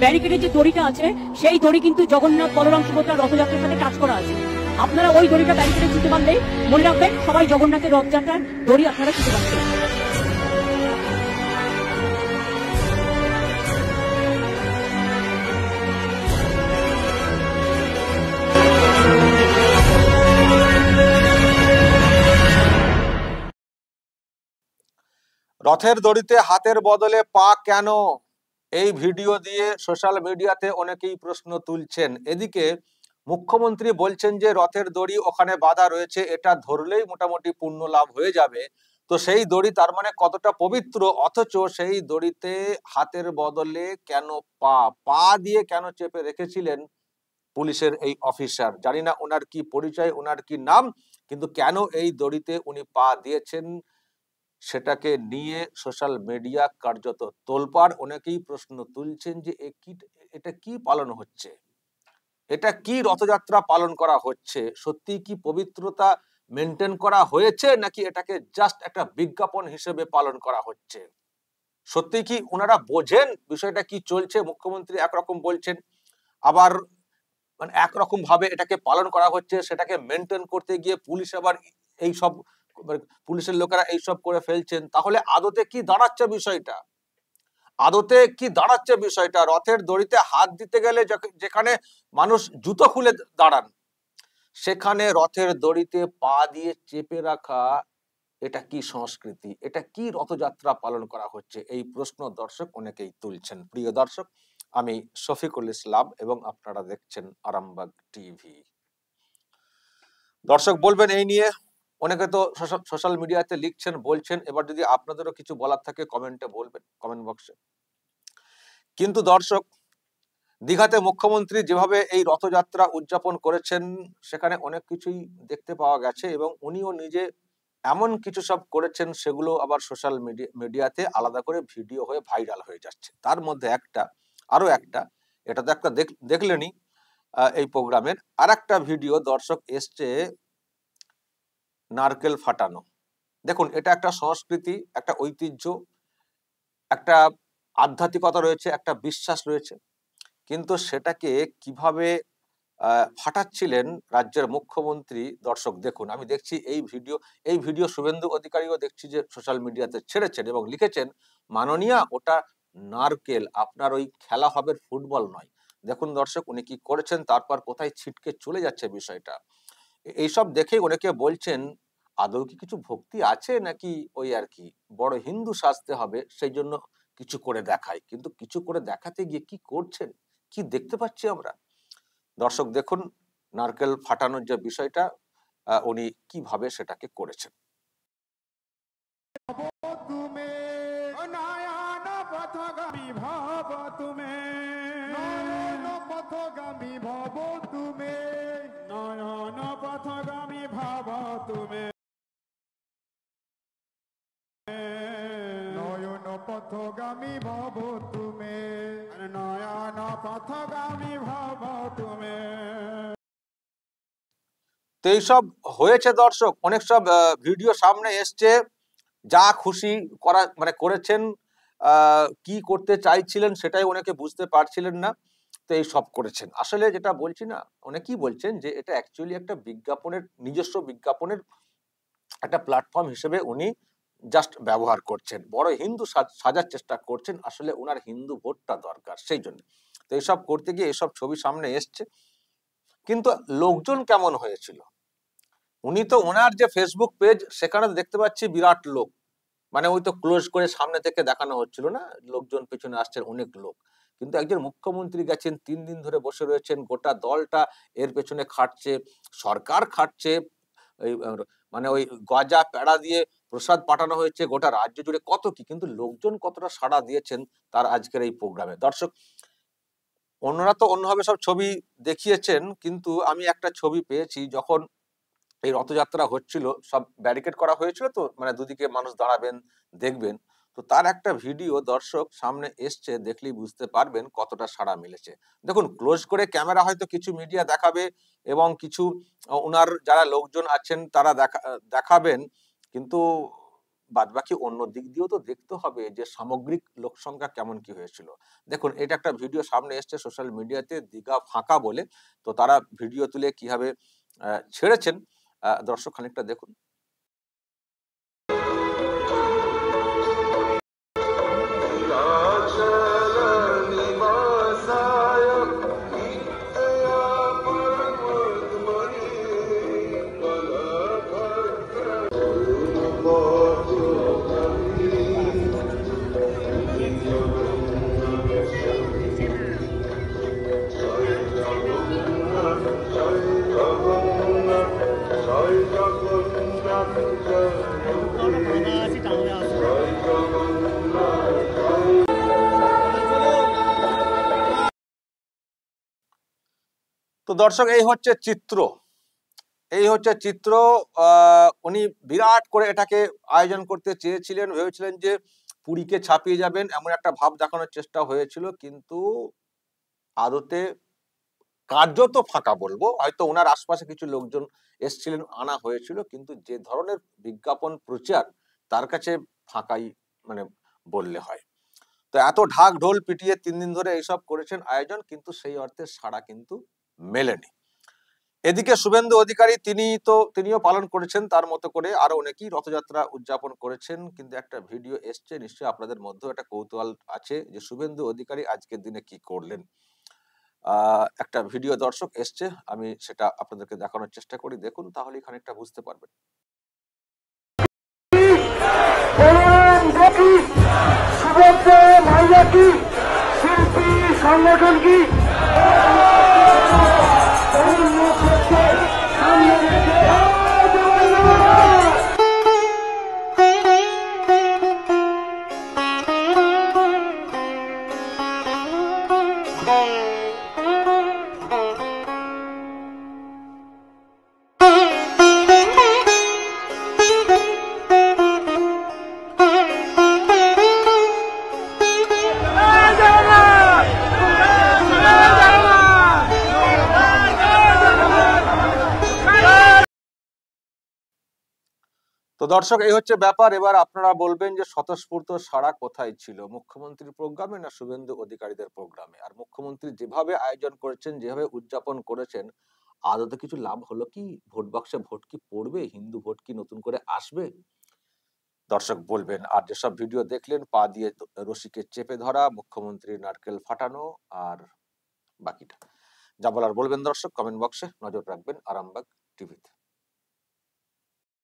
ব্যারিকেডের যে দড়িটা আছে সেই দড়ি কিন্তু জগন্নাথ বলরাম সুভদ্রার রথযাত্রার সাথে কাজ করা আছে। আপনারা ওই দড়িটা ব্যারিকেডে দিতে পারলে মনে রাখবেন সবাই জগন্নাথের রথযাত্রার দড়ি আপনারা দিতে পারবেন। রথের দড়িতে হাতের বদলে পা কেন? এই ভিডিও দিয়ে সোশ্যাল মিডিয়াতে অনেকেই প্রশ্ন তুলছেন। এদিকে মুখ্যমন্ত্রী বলছেন যে রথের দড়ি ওখানে বাঁধা রয়েছে, এটা ধরলেই মোটামুটি পুণ্য লাভ হয়ে যাবে। তো সেই দড়ি তার মানে কতটা পবিত্র, অথচ সেই দড়িতে হাতের বদলে কেন পা পা দিয়ে কেন চেপে রেখেছিলেন পুলিশের এই অফিসার? জানি না ওনার কি পরিচয়, ওনার কি নাম, কিন্তু কেন এই দড়িতে উনি পা দিয়েছেন সেটাকে নিয়ে সোশ্যাল মিডিয়া কার্যত তোলপাড়। অনেকেই প্রশ্ন তুলছেন যে এটা কি পালন হচ্ছে, এটা কি রথযাত্রা পালন করা হচ্ছে, সত্যি কি পবিত্রতা মেনটেন করা হয়েছে নাকি এটাকে জাস্ট একটা বিজ্ঞাপন হিসেবে পালন করা হচ্ছে? সত্যি কি ওনারা বোঝেন বিষয়টা কি চলছে? মুখ্যমন্ত্রী একরকম বলছেন, আবার মানে একরকম ভাবে এটাকে পালন করা হচ্ছে, সেটাকে মেনটেন করতে গিয়ে পুলিশ আবার এইসব পুলিশের লোকেরা এইসব করে ফেলছেন। তাহলে আদতে কি দাঁড়াচ্ছে বিষয়টা? আদতে কি দাঁড়াচ্ছে বিষয়টা? রথের দড়িতে হাত দিতে গেলে যেখানে মানুষ জুতো খুলে দাঁড়ান, সেখানে রথের দড়িতে পা দিয়ে চেপে রাখা, এটা কি সংস্কৃতি? এটা কি রথযাত্রা পালন করা হচ্ছে? এই প্রশ্ন দর্শক অনেকেই তুলছেন। প্রিয় দর্শক, আমি শফিকুল ইসলাম এবং আপনারা দেখছেন আরামবাগ টিভি। দর্শক বলবেন এই নিয়ে, অনেকে তো সোশ্যাল মিডিয়াতে লিখছেন, বলছেন, এবার যদি আপনাদেরও কিছু বলার থাকে কমেন্টে বলবেন, কমেন্ট বক্সে। কিন্তু দর্শক, দীঘাতে মুখ্যমন্ত্রী যেভাবে এই রথযাত্রা উদযাপন করেছেন সেখানে অনেক কিছুই দেখতে পাওয়া গেছে এবং উনিও নিজে এমন কিছু সব করেছেন সেগুলো আবার সোশ্যাল মিডিয়াতে আলাদা করে ভিডিও হয়ে ভাইরাল হয়ে যাচ্ছে। তার মধ্যে আরো একটা, এটা তো একটা দেখলেনি এই প্রোগ্রামের, আর একটা ভিডিও দর্শক এসছে নারকেল ফাটানো। দেখুন, এটা একটা সংস্কৃতি, একটা ঐতিহ্য, একটা আধ্যাত্মিকতা রয়েছে, একটা বিশ্বাস রয়েছে, কিন্তু সেটাকে কিভাবে ফাটাচ্ছিলেন রাজ্যের মুখ্যমন্ত্রী। দর্শক দেখুন, আমি দেখছি এই ভিডিও শুভেন্দু অধিকারীও দেখছি যে সোশ্যাল মিডিয়াতে ছেড়েছেন এবং লিখেছেন, মাননীয়া ওটা নারকেল, আপনার ওই খেলা হবে ফুটবল নয়। দেখুন দর্শক উনি কি করেছেন, তারপর কোথায় ছিটকে চলে যাচ্ছে বিষয়টা। এইসব দেখে অনেকে বলছেন আদৌ কি কিছু ভক্তি আছে নাকি ওই আর কি বড় হিন্দু সাজতে হবে সেই জন্য কিছু করে দেখায়। কিন্তু কিছু করে দেখাতে গিয়ে কি করছেন, কি দেখতে পাচ্ছি আমরা। দর্শক দেখুন নারকেল ফাটানোর যে বিষয়টা, উনি কিভাবে সেটাকে করেছেন। পথগামী ভব তুমি, নয়ন পথগামী ভব তুমি। তো এইসব হয়েছে দর্শক, অনেক সব ভিডিও সামনে এসছে, যা খুশি করা মানে করেছেন, কি করতে চাইছিলেন সেটাই অনেকে বুঝতে পারছিলেন না, তো এই সব করেছেন। আসলে যেটা বলছি না, অনেকেই বলছেন যে এটা অ্যাকচুয়ালি একটা বিজ্ঞাপনের, নিজস্ব বিজ্ঞাপনের একটা প্ল্যাটফর্ম হিসেবে উনি জাস্ট ব্যবহার করছেন, বড় হিন্দু সাজার চেষ্টা করছেন। আসলে ওনার হিন্দু ভোটটা দরকার, সেই জন্য তো এইসব করতে গিয়ে এসব ছবি সামনে এসছে। কিন্তু লোকজন কেমন হয়েছিল, উনি তো ওনার যে ফেসবুক পেজ সেখানে দেখতে পাচ্ছি বিরাট লোক, মানে ওই তো ক্লোজ করে সামনে থেকে দেখানো হচ্ছিল না, লোকজন পেছনে আসছেন অনেক লোক। কিন্তু একজন মুখ্যমন্ত্রী গেছেন, 3 দিন ধরে বসে রয়েছেন, গোটা দলটা এর পেছনে খাটছে, সরকার খাটছে, মানে ওই গজা পেড়া দিয়ে প্রসাদ পাঠানো হয়েছে গোটা রাজ্য জুড়ে, কত কি, কিন্তু লোকজন কতটা সাড়া দিয়েছেন তার আজকের এই প্রোগ্রামে। দর্শক, অন্যরা তো অন্যভাবে সব ছবি দেখিয়েছেন, কিন্তু আমি একটা ছবি পেয়েছি, যখন এই রথযাত্রা হচ্ছিল, সব ব্যারিকেড করা হয়েছিল, তো মানে দুদিকে মানুষ দাঁড়াবেন দেখবেন, তো তার একটা ভিডিও দর্শক সামনে এসছে, দেখলেই বুঝতে পারবেন কতটা সাড়া মিলেছে। দেখুন, ক্লোজ করে ক্যামেরা হয়তো কিছু মিডিয়া দেখাবে এবং কিছু ওনার যারা লোকজন আছেন তারা দেখাবেন, কিন্তু বাদবাকি অন্য দিক দিয়েও তো দেখতে হবে যে সামগ্রিক লোক সংখ্যা কেমন কি হয়েছিল। দেখুন, এটা একটা ভিডিও সামনে এসছে সোশ্যাল মিডিয়াতে, দীঘা ফাঁকা বলে। তো তারা ভিডিও তুলে কিভাবে ছেড়েছেন, দর্শক খানিকটা দেখুন। তো দর্শক, এই হচ্ছে চিত্র, এই হচ্ছে চিত্র। উনি বিরাট করে এটাকে আয়োজন করতে চেয়েছিলেন, ভেবেছিলেন যে পুরীকে ছাপিয়ে যাবেন, এমন একটা ভাব দেখানোর চেষ্টা হয়েছিল, কিন্তু আদতে কার্যত ফাঁকা বলবো। হয়তো ওনার আশপাশে কিছু লোকজন এসছিলেন, আনা হয়েছিল, কিন্তু যে ধরনের বিজ্ঞাপন প্রচার, তার কাছে ফাঁকাই মানে বললে হয়। তো এত ঢাক ঢোল পিটিয়ে 3 দিন ধরে এইসব করেছেন আয়োজন, কিন্তু সেই অর্থে সাড়া কিন্তু মেলেনি। এদিকে শুভেন্দু অধিকারী তিনিও পালন করেছেন তার মতো করে, আরো অনেকেই রথযাত্রা উদযাপন করেছেন। কিন্তু একটা ভিডিও এসছে, নিশ্চয়ই আপনাদের মধ্যেও একটা কৌতূহল আছে যে শুভেন্দু অধিকারী আজকের দিনে কি করলেন। একটা ভিডিও দর্শক এসছে, আমি সেটা আপনাদেরকে দেখানোর চেষ্টা করি, দেখুন, তাহলেই খানিকটা বুঝতে পারবেন। শিল্পী সংগঠন কি তো দর্শক, এই হচ্ছে ব্যাপার। এবার আপনারা বলবেন যে স্বতঃস্ফূর্ত সাড়া কোথায় ছিল, মুখ্যমন্ত্রীর প্রোগ্রামে না শুভেন্দু অধিকারীদের প্রোগ্রামে? আর মুখ্যমন্ত্রী যেভাবে আয়োজন করেছেন, যেভাবে উদযাপন করেছেন, আদতে কিছু লাভ হলো কি? ভোট বাক্সে ভোট কি পড়বে? হিন্দু ভোট কি নতুন করে আসবে? দর্শক বলবেন। আর যেসব ভিডিও দেখলেন, পা দিয়ে রশিকে চেপে ধরা, মুখ্যমন্ত্রীর নারকেল ফাটানো, আর বাকিটা যা বলার বলবেন দর্শক, কমেন্ট বক্সে। নজর রাখবেন আরামবাগ টিভিতে।